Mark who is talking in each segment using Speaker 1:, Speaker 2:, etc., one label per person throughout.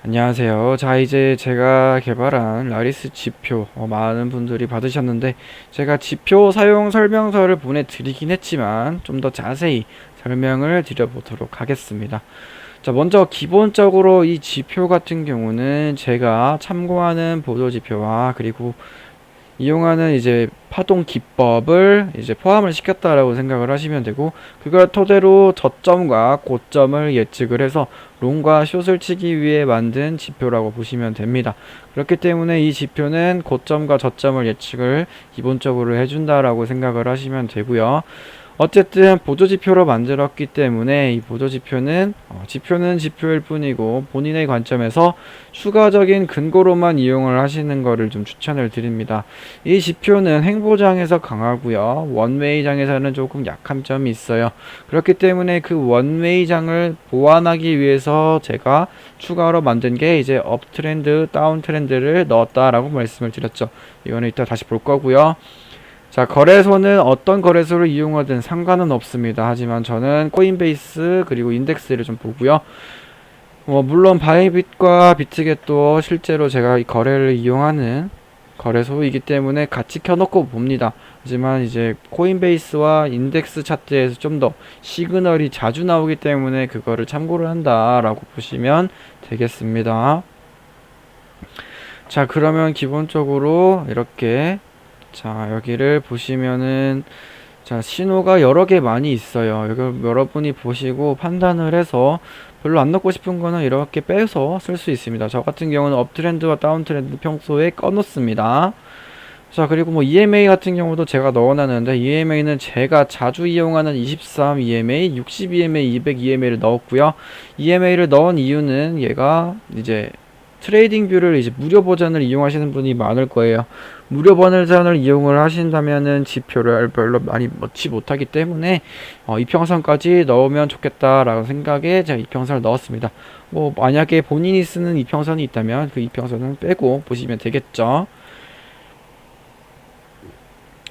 Speaker 1: 안녕하세요. 자, 이제 제가 개발한 라리스 지표 많은 분들이 받으셨는데 제가 지표 사용 설명서를 보내드리긴 했지만 좀 더 자세히 설명을 드려보도록 하겠습니다. 자, 먼저 기본적으로 이 지표 같은 경우는 제가 참고하는 보도 지표와 그리고 이용하는 이제 파동 기법을 이제 포함을 시켰다라고 생각을 하시면 되고, 그걸 토대로 저점과 고점을 예측을 해서 롱과 숏을 치기 위해 만든 지표라고 보시면 됩니다. 그렇기 때문에 이 지표는 고점과 저점을 예측을 기본적으로 해준다라고 생각을 하시면 되고요. 어쨌든 보조지표로 만들었기 때문에 이 보조지표는 지표는 지표일 뿐이고 본인의 관점에서 추가적인 근거로만 이용을 하시는 것을 좀 추천을 드립니다. 이 지표는 행보장에서 강하고요, 원웨이장에서는 조금 약한 점이 있어요. 그렇기 때문에 그 원웨이장을 보완하기 위해서 제가 추가로 만든 게 이제 업트렌드, 다운트렌드를 넣었다라고 말씀을 드렸죠. 이거는 이따 다시 볼 거고요. 자, 거래소는 어떤 거래소를 이용하든 상관은 없습니다. 하지만 저는 코인베이스 그리고 인덱스를 좀 보고요. 물론 바이빗과 비트겟도 실제로 제가 이 거래를 이용하는 거래소이기 때문에 같이 켜놓고 봅니다. 하지만 이제 코인베이스와 인덱스 차트에서 좀 더 시그널이 자주 나오기 때문에 그거를 참고를 한다라고 보시면 되겠습니다. 자, 그러면 기본적으로 이렇게, 자, 여기를 보시면은, 자, 신호가 여러 개 많이 있어요. 이걸 여러분이 보시고 판단을 해서 별로 안 넣고 싶은 거는 이렇게 빼서 쓸 수 있습니다. 저 같은 경우는 업트렌드와 다운트렌드 평소에 꺼놓습니다. 자, 그리고 뭐 EMA 같은 경우도 제가 넣어놨는데, EMA는 제가 자주 이용하는 23 EMA, 60 EMA, 200 EMA를 넣었고요. EMA를 넣은 이유는 얘가 이제 트레이딩 뷰를 이제 무료 버전을 이용하시는 분이 많을 거예요. 무료 버전을 이용을 하신다면은 지표를 별로 많이 넣지 못하기 때문에 이평선까지 넣으면 좋겠다라는 생각에 제가 이평선을 넣었습니다. 뭐 만약에 본인이 쓰는 이평선이 있다면 그 이평선은 빼고 보시면 되겠죠.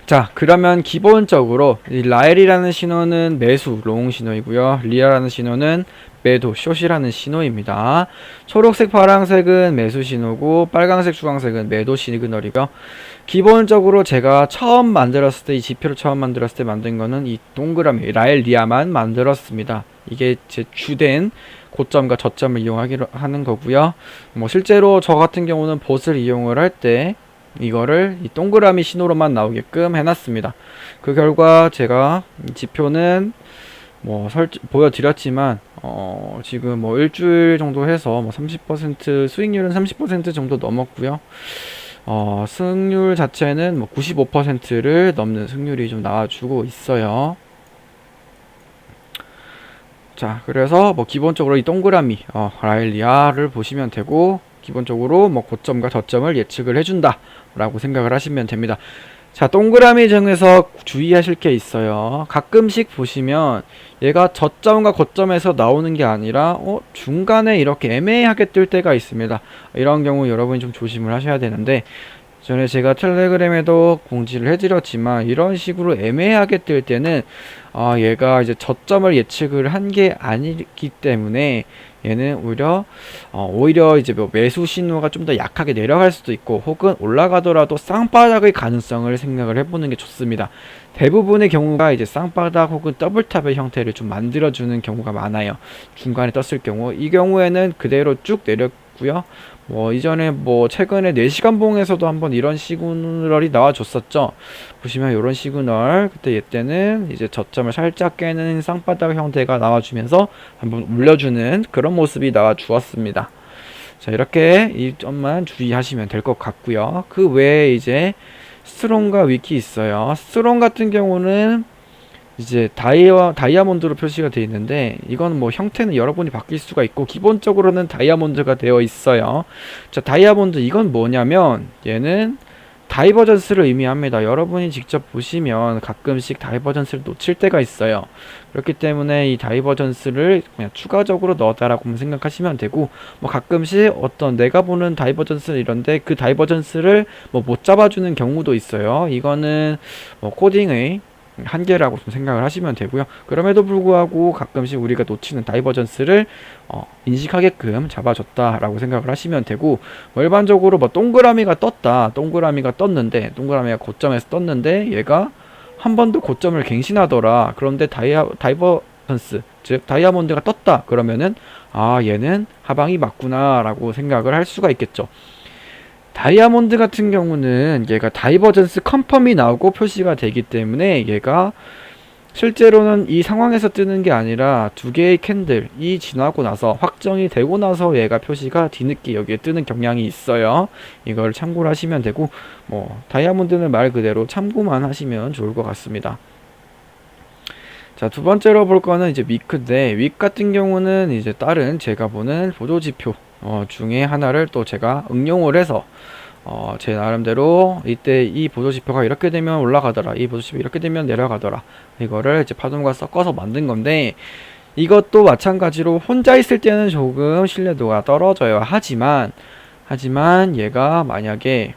Speaker 1: 자, 그러면 기본적으로 이 라엘이라는 신호는 매수 롱 신호이고요, 리아라는 신호는 매도 숏이라는 신호입니다. 초록색 파랑색은 매수 신호고 빨강색 주황색은 매도 시그널이고요. 기본적으로 제가 처음 만들었을 때, 이 지표를 처음 만들었을 때 만든 거는 이 동그라미 라엘 리아만 만들었습니다. 이게 제 주된 고점과 저점을 이용하기로 하는 거고요. 뭐 실제로 저 같은 경우는 봇을 이용을 할 때 이거를 이 동그라미 신호로만 나오게끔 해놨습니다. 그 결과 제가 이 지표는 뭐 보여드렸지만 지금 뭐 일주일 정도 해서 뭐 30% 수익률은 30% 정도 넘었고요. 승률 자체는 뭐 95%를 넘는 승률이 좀 나와주고 있어요. 자, 그래서 뭐 기본적으로 이 동그라미 라일리아를 보시면 되고, 기본적으로 뭐 고점과 저점을 예측을 해준다 라고 생각을 하시면 됩니다. 자, 동그라미 중에서 주의하실 게 있어요. 가끔씩 보시면 얘가 저점과 고점에서 나오는 게 아니라 중간에 이렇게 애매하게 뜰 때가 있습니다. 이런 경우 여러분이 좀 조심을 하셔야 되는데, 전에 제가 텔레그램에도 공지를 해드렸지만 이런 식으로 애매하게 뜰 때는 얘가 이제 저점을 예측을 한 게 아니기 때문에 얘는 오히려 이제 뭐 매수 신호가 좀 더 약하게 내려갈 수도 있고, 혹은 올라가더라도 쌍바닥의 가능성을 생각을 해보는 게 좋습니다. 대부분의 경우가 이제 쌍바닥 혹은 더블탑의 형태를 좀 만들어주는 경우가 많아요. 중간에 떴을 경우, 이 경우에는 그대로 쭉 내렸고요. 뭐 이전에 뭐 최근에 4시간 봉에서도 한번 이런 시그널이 나와줬었죠. 보시면 이런 시그널, 그때 얘때는 이제 저점을 살짝 깨는 쌍바닥 형태가 나와주면서 한번 올려주는 그런 모습이 나와주었습니다. 자, 이렇게 이 점만 주의하시면 될 것 같고요. 그 외에 이제 스트롱과 위키 있어요. 스트롱 같은 경우는 이제 다이아몬드로 표시가 되어 있는데, 이건 뭐 형태는 여러분이 바뀔 수가 있고 기본적으로는 다이아몬드가 되어 있어요. 자, 다이아몬드 이건 뭐냐면 얘는 다이버전스를 의미합니다. 여러분이 직접 보시면 가끔씩 다이버전스를 놓칠 때가 있어요. 그렇기 때문에 이 다이버전스를 그냥 추가적으로 넣었다라고 생각하시면 되고, 뭐 가끔씩 어떤 내가 보는 다이버전스 이런데 그 다이버전스를 뭐 못 잡아주는 경우도 있어요. 이거는 뭐 코딩의 한계라고 좀 생각을 하시면 되고요. 그럼에도 불구하고 가끔씩 우리가 놓치는 다이버전스를 인식하게끔 잡아줬다라고 생각을 하시면 되고, 뭐 일반적으로 뭐 동그라미가 떴다, 동그라미가 떴는데, 동그라미가 고점에서 떴는데 얘가 한 번 더 고점을 갱신하더라. 그런데 다이버전스, 즉 다이아몬드가 떴다. 그러면은 아, 얘는 하방이 맞구나 라고 생각을 할 수가 있겠죠. 다이아몬드 같은 경우는 얘가 다이버전스 컨펌이 나오고 표시가 되기 때문에 얘가 실제로는 이 상황에서 뜨는 게 아니라 두 개의 캔들이 지나고 나서 확정이 되고 나서 얘가 표시가 뒤늦게 여기에 뜨는 경향이 있어요. 이걸 참고를 하시면 되고, 뭐 다이아몬드는 말 그대로 참고만 하시면 좋을 것 같습니다. 자, 두 번째로 볼 거는 이제 위크인데, 윅 같은 경우는 이제 다른 제가 보는 보조지표 중에 하나를 또 제가 응용을 해서 제 나름대로 이때 이 보조지표가 이렇게 되면 올라가더라, 이 보조지표 이렇게 되면 내려가더라, 이거를 이제 파동과 섞어서 만든 건데, 이것도 마찬가지로 혼자 있을 때는 조금 신뢰도가 떨어져요. 하지만 얘가 만약에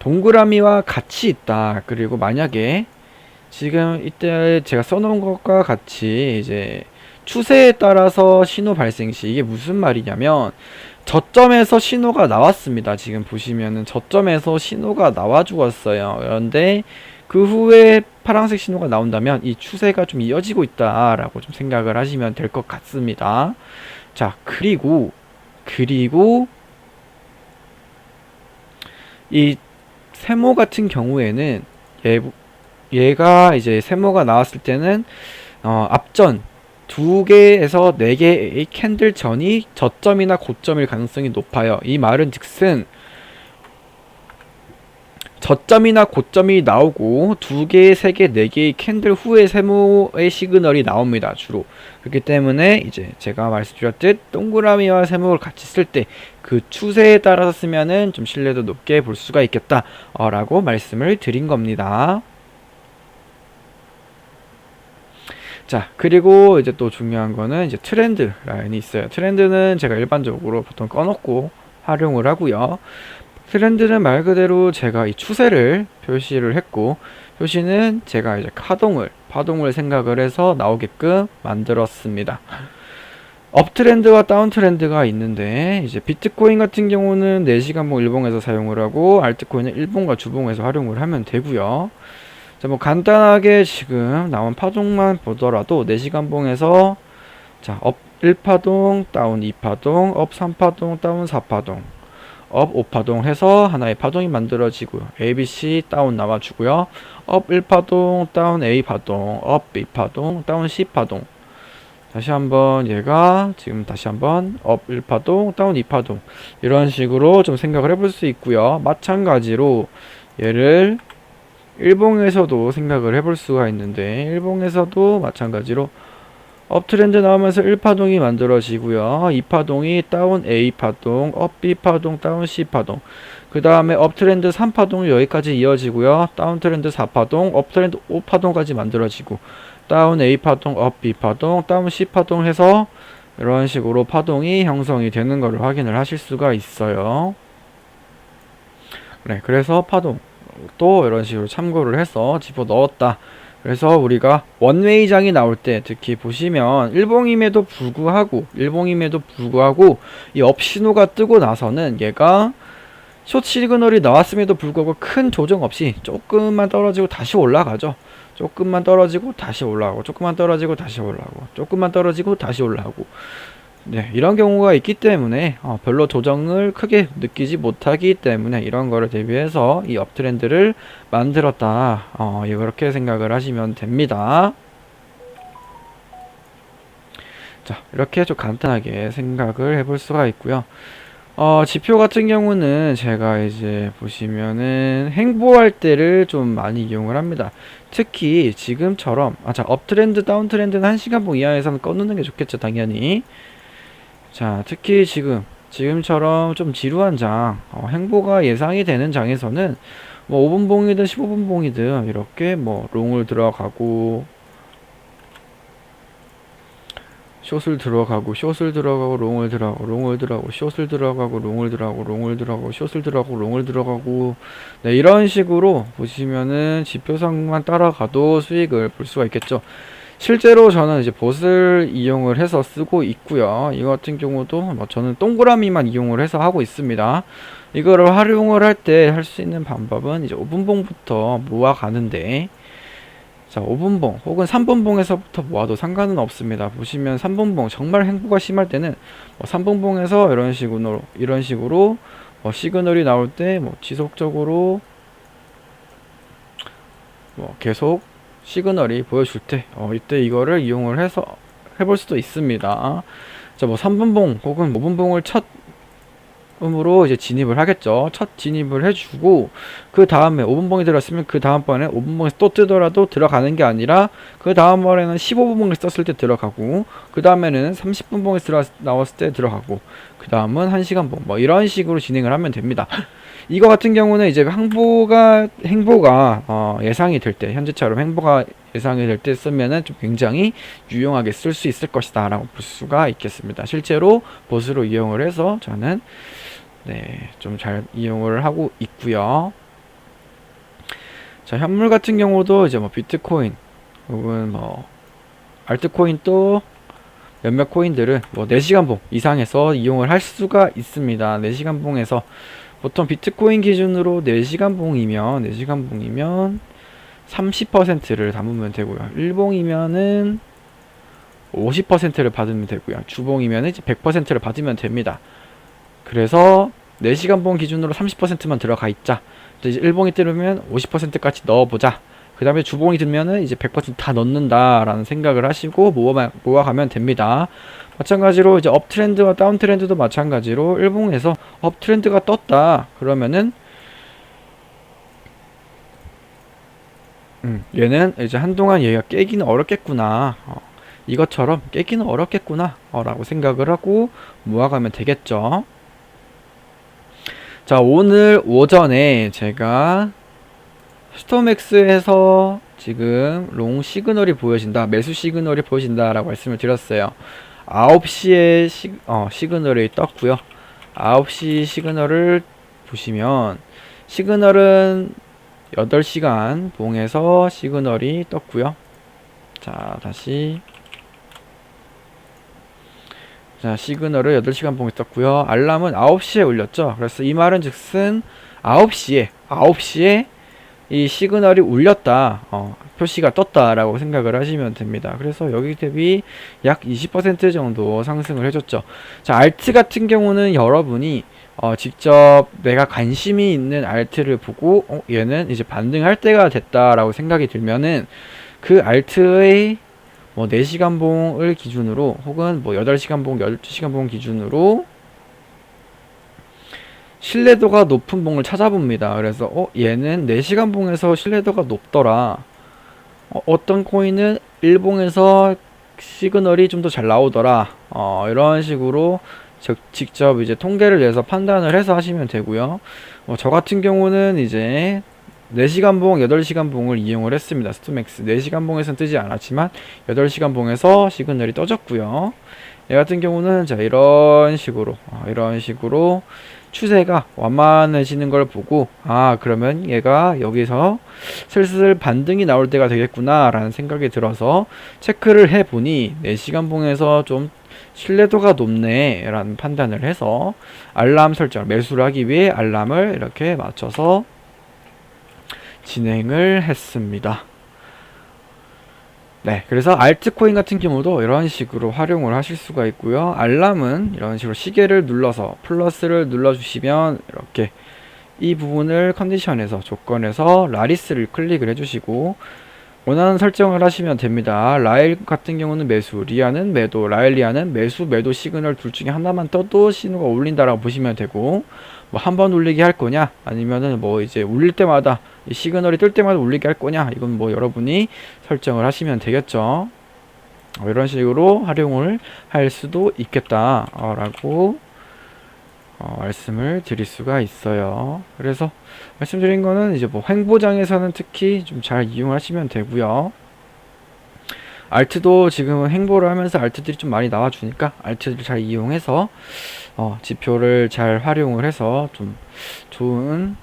Speaker 1: 동그라미와 같이 있다, 그리고 만약에 지금 이때 제가 써놓은 것과 같이 이제 추세에 따라서 신호 발생 시, 이게 무슨 말이냐면 저점에서 신호가 나왔습니다. 지금 보시면은 저점에서 신호가 나와 주었어요. 그런데 그 후에 파란색 신호가 나온다면 이 추세가 좀 이어지고 있다라고 좀 생각을 하시면 될 것 같습니다. 자, 그리고 이 세모 같은 경우에는 얘가 이제 세모가 나왔을 때는 앞전 2개에서 4개의 캔들 전이 저점이나 고점일 가능성이 높아요. 이 말은 즉슨 저점이나 고점이 나오고 2개, 3개, 4개의 캔들 후에 세모의 시그널이 나옵니다. 주로. 그렇기 때문에 이제 제가 말씀드렸듯 동그라미와 세모를 같이 쓸 때 그 추세에 따라서 쓰면은 좀 신뢰도 높게 볼 수가 있겠다 라고 말씀을 드린 겁니다. 자, 그리고 이제 또 중요한 거는 이제 트렌드 라인이 있어요. 트렌드는 제가 일반적으로 보통 꺼놓고 활용을 하고요. 트렌드는 말 그대로 제가 이 추세를 표시를 했고, 표시는 제가 이제 파동을 생각을 해서 나오게끔 만들었습니다. 업트렌드와 다운트렌드가 있는데, 이제 비트코인 같은 경우는 4시간봉 일봉에서 사용을 하고, 알트코인은 일봉과 주봉에서 활용을 하면 되고요. 자, 뭐 간단하게 지금 나온 파동만 보더라도 4시간봉에서 자, 업 1파동, 다운 2파동, 업 3파동, 다운 4파동, 업 5파동 해서 하나의 파동이 만들어지고요. ABC 다운 나와주고요. 업 1파동, 다운 A파동, 업 B파동, 다운 C파동. 다시 한번 얘가 지금 다시 한번 업 1파동, 다운 2파동, 이런 식으로 좀 생각을 해볼 수 있고요. 마찬가지로 얘를 일봉에서도 생각을 해볼 수가 있는데, 일봉에서도 마찬가지로 업트렌드 나오면서 1파동이 만들어지고요. 2파동이 다운 A파동, 업 B파동, 다운 C파동, 그 다음에 업트렌드 3파동이 여기까지 이어지고요. 다운트렌드 4파동, 업트렌드 5파동까지 만들어지고, 다운 A파동, 업 B파동, 다운 C파동 해서 이런 식으로 파동이 형성이 되는 것을 확인을 하실 수가 있어요. 네, 그래서 파동 또 이런 식으로 참고를 해서 집어 넣었다. 그래서 우리가 원웨이장이 나올 때 특히 보시면 일봉임에도 불구하고 이 업 신호가 뜨고 나서는 얘가 숏 시그널이 나왔음에도 불구하고 큰 조정 없이 조금만 떨어지고 다시 올라가죠. 조금만 떨어지고 다시 올라가고, 조금만 떨어지고 다시 올라가고, 조금만 떨어지고 다시 올라가고, 네, 이런 경우가 있기 때문에 별로 조정을 크게 느끼지 못하기 때문에 이런 거를 대비해서 이 업트렌드를 만들었다, 이렇게 생각을 하시면 됩니다. 자, 이렇게 좀 간단하게 생각을 해볼 수가 있고요. 지표 같은 경우는 제가 이제 보시면은 행보할 때를 좀 많이 이용을 합니다. 특히 지금처럼 자, 업트렌드 다운트렌드는 1시간봉 이하에서는 꺼놓는 게 좋겠죠, 당연히. 자, 특히 지금처럼 좀 지루한 장, 행보가 예상이 되는 장에서는 뭐 5분봉이든 15분봉이든 이렇게 뭐 롱을 들어가고 숏을 들어가고 숏을 들어가고 롱을 들어가고 롱을 들어가고 숏을 들어가고 롱을 들어가고 롱을 들어가고 숏을 들어가고 롱을 들어가고 네, 이런 식으로 보시면은 지표상만 따라가도 수익을 볼 수가 있겠죠. 실제로 저는 이제 봇을 이용을 해서 쓰고 있고요. 이거 같은 경우도 뭐 저는 동그라미만 이용을 해서 하고 있습니다. 이거를 활용을 할 때 할 수 있는 방법은 이제 5분봉부터 모아가는데, 자, 5분봉 혹은 3분봉에서부터 모아도 상관은 없습니다. 보시면 3분봉 정말 횡보가 심할 때는 뭐 3분봉에서 이런 식으로 뭐 시그널이 나올 때 뭐 지속적으로 뭐 계속 시그널이 보여줄 때 이때 이거를 이용을 해서 해볼 수도 있습니다. 자, 뭐 3분봉 혹은 5분봉을 첫 음으로 이제 진입을 하겠죠. 첫 진입을 해주고 그 다음에 5분봉이 들었으면 그 다음번에 5분봉에서 또 뜨더라도 들어가는 게 아니라 그 다음번에는 15분봉을 썼을 때 들어가고 그 다음에는 30분봉에서 나왔을 때 들어가고 그 다음은 1시간봉 뭐 이런 식으로 진행을 하면 됩니다. 이거 같은 경우는 이제 행보가 예상이 될 때, 현재처럼 행보가 예상이 될 때 쓰면은 좀 굉장히 유용하게 쓸 수 있을 것이다 라고 볼 수가 있겠습니다. 실제로 봇으로 이용을 해서 저는 네, 좀 잘 이용을 하고 있고요. 자, 현물 같은 경우도 이제 뭐 비트코인 혹은 뭐 알트코인 또 몇몇 코인들은 뭐 4시간 봉 이상에서 이용을 할 수가 있습니다. 4시간 봉에서 보통 비트코인 기준으로 4시간 봉이면 30%를 담으면 되고요. 1봉이면은 50%를 받으면 되고요. 주봉이면은 이제 100%를 받으면 됩니다. 그래서 4시간 봉 기준으로 30%만 들어가 있자. 이제 1봉이 뜨면 50%까지 넣어보자. 그 다음에 주봉이 들면은 이제 100%다 넣는다라는 생각을 하시고 모아가면 됩니다. 마찬가지로 이제 업트렌드와 다운트렌드도 마찬가지로 1봉에서 업트렌드가 떴다. 그러면은 얘는 이제 한동안 얘가 깨기는 어렵겠구나. 이것처럼 깨기는 어렵겠구나. 라고 생각을 하고 모아가면 되겠죠. 자, 오늘 오전에 제가 스톰엑스에서 지금 롱 시그널이 보여진다, 매수 시그널이 보여진다 라고 말씀을 드렸어요. 9시에 시그널이 떴고요. 9시 시그널을 보시면 시그널은 8시간 봉에서 시그널이 떴고요. 자, 다시 자, 시그널을 8시간 봉에 떴고요. 알람은 9시에 울렸죠. 그래서 이 말은 즉슨 9시에 이 시그널이 울렸다, 표시가 떴다라고 생각을 하시면 됩니다. 그래서 여기 대비 약 20% 정도 상승을 해줬죠. 자, 알트 같은 경우는 여러분이 직접 내가 관심이 있는 알트를 보고 얘는 이제 반등할 때가 됐다라고 생각이 들면은 그 알트의 뭐 4시간 봉을 기준으로 혹은 뭐 8시간 봉, 12시간 봉 기준으로 신뢰도가 높은 봉을 찾아봅니다. 그래서 얘는 4시간 봉에서 신뢰도가 높더라. 어떤 코인은 1봉에서 시그널이 좀 더 잘 나오더라. 이런 식으로 직접 이제 통계를 내서 판단을 해서 하시면 되고요. 저 같은 경우는 이제 4시간 봉, 8시간 봉을 이용을 했습니다. 스톰엑스 4시간 봉에서는 뜨지 않았지만 8시간 봉에서 시그널이 떠졌고요. 얘 같은 경우는 자, 이런 식으로 추세가 완만해지는 걸 보고 그러면 얘가 여기서 슬슬 반등이 나올 때가 되겠구나 라는 생각이 들어서 체크를 해보니 4시간 봉에서 좀 신뢰도가 높네 라는 판단을 해서 알람 설정, 매수를 하기 위해 알람을 이렇게 맞춰서 진행을 했습니다. 네, 그래서 알트코인 같은 경우도 이런 식으로 활용을 하실 수가 있고요. 알람은 이런 식으로 시계를 눌러서 플러스를 눌러주시면 이렇게 이 부분을 컨디션에서 조건에서 라리스를 클릭을 해주시고 원하는 설정을 하시면 됩니다. 라일 같은 경우는 매수, 리아는 매도, 라일리아는 매수, 매도 시그널 둘 중에 하나만 떠도 신호가 울린다라고 보시면 되고 뭐 한 번 울리게 할 거냐 아니면은 뭐 이제 울릴 때마다 이 시그널이 뜰 때마다 울리게 할 거냐 이건 뭐 여러분이 설정을 하시면 되겠죠. 이런 식으로 활용을 할 수도 있겠다 라고 말씀을 드릴 수가 있어요. 그래서 말씀드린 거는 이제 뭐 횡보장에서는 특히 좀 잘 이용하시면 되고요. 알트도 지금은 행보를 하면서 알트들이 좀 많이 나와주니까 알트를 잘 이용해서 지표를 잘 활용을 해서 좀 좋은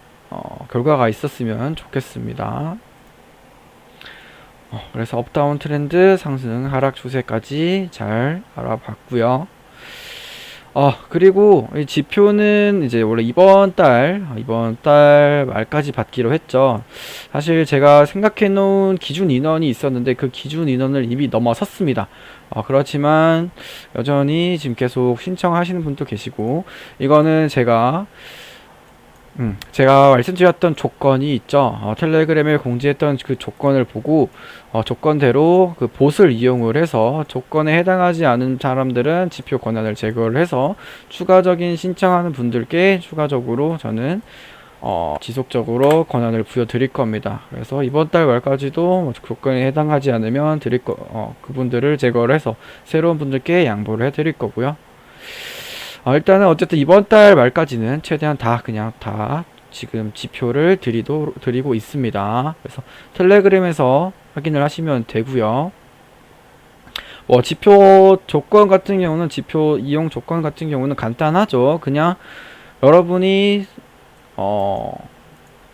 Speaker 1: 결과가 있었으면 좋겠습니다. 그래서 업다운 트렌드, 상승, 하락 추세까지 잘 알아봤고요. 그리고 이 지표는 이제 원래 이번 달 말까지 받기로 했죠. 사실 제가 생각해 놓은 기준 인원이 있었는데 그 기준 인원을 이미 넘어섰습니다. 그렇지만 여전히 지금 계속 신청하시는 분도 계시고, 이거는 제가 말씀드렸던 조건이 있죠. 텔레그램에 공지했던 그 조건을 보고 조건대로 그 봇을 이용을 해서 조건에 해당하지 않은 사람들은 지표 권한을 제거를 해서 추가적인 신청하는 분들께 추가적으로 저는 지속적으로 권한을 부여 드릴 겁니다. 그래서 이번 달 말까지도 조건에 해당하지 않으면 그분들을 제거를 해서 새로운 분들께 양보를 해 드릴 거고요. 일단은 어쨌든 이번 달 말까지는 최대한 그냥 다 지금 지표를 드리고 있습니다. 그래서 텔레그램에서 확인을 하시면 되고요. 지표 조건 같은 경우는, 지표 이용 조건 같은 경우는 간단하죠. 그냥 여러분이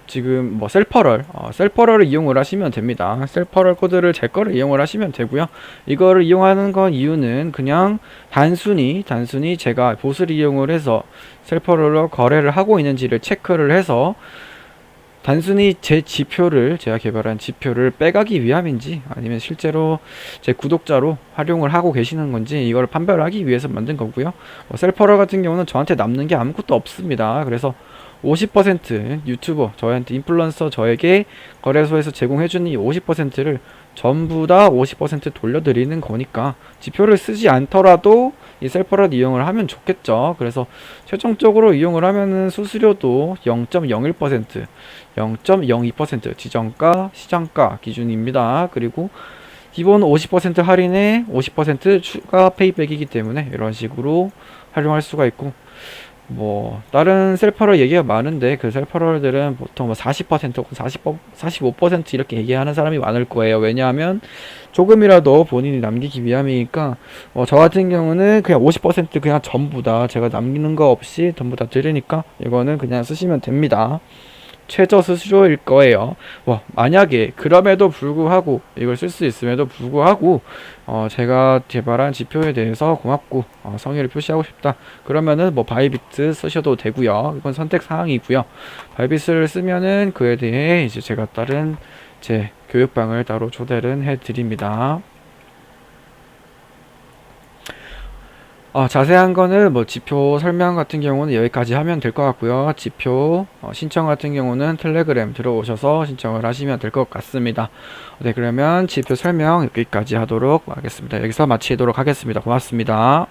Speaker 1: 지금 셀퍼럴을 이용을 하시면 됩니다. 셀퍼럴 코드를 제 거를 이용을 하시면 되고요. 이거를 이용하는 건 이유는 그냥 단순히 제가 봇을 이용을 해서 셀퍼럴로 거래를 하고 있는지를 체크를 해서 단순히 제가 개발한 지표를 빼가기 위함인지, 아니면 실제로 제 구독자로 활용을 하고 계시는 건지, 이걸 판별하기 위해서 만든 거고요. 셀퍼럴 같은 경우는 저한테 남는 게 아무것도 없습니다. 그래서 50% 유튜버, 저한테 인플루언서, 저에게 거래소에서 제공해주는 이 50%를 전부 다 50% 돌려드리는 거니까 지표를 쓰지 않더라도 이 셀퍼럴 이용을 하면 좋겠죠. 그래서 최종적으로 이용을 하면은 수수료도 0.01%, 0.02% 지정가, 시장가 기준입니다. 그리고 기본 50% 할인에 50% 추가 페이백이기 때문에 이런 식으로 활용할 수가 있고, 다른 셀퍼럴 얘기가 많은데 그 셀퍼럴들은 보통 40% 혹은 45% 이렇게 얘기하는 사람이 많을 거예요. 왜냐하면 조금이라도 본인이 남기기 위함이니까. 저 같은 경우는 그냥 50% 그냥 전부 다 제가 남기는 거 없이 전부 다 드리니까 이거는 그냥 쓰시면 됩니다. 최저 수수료일 거예요. 만약에 그럼에도 불구하고 이걸 쓸 수 있음에도 불구하고 제가 개발한 지표에 대해서 고맙고 성의를 표시하고 싶다, 그러면은 바이비트 쓰셔도 되고요. 이건 선택 사항이고요. 바이비트를 쓰면은 그에 대해 이제 제가 다른 제 교육방을 따로 초대를 해 드립니다. 자세한 거는 지표 설명 같은 경우는 여기까지 하면 될 것 같고요. 지표 신청 같은 경우는 텔레그램 들어오셔서 신청을 하시면 될 것 같습니다. 네, 그러면 지표 설명 여기까지 하도록 하겠습니다. 여기서 마치도록 하겠습니다. 고맙습니다.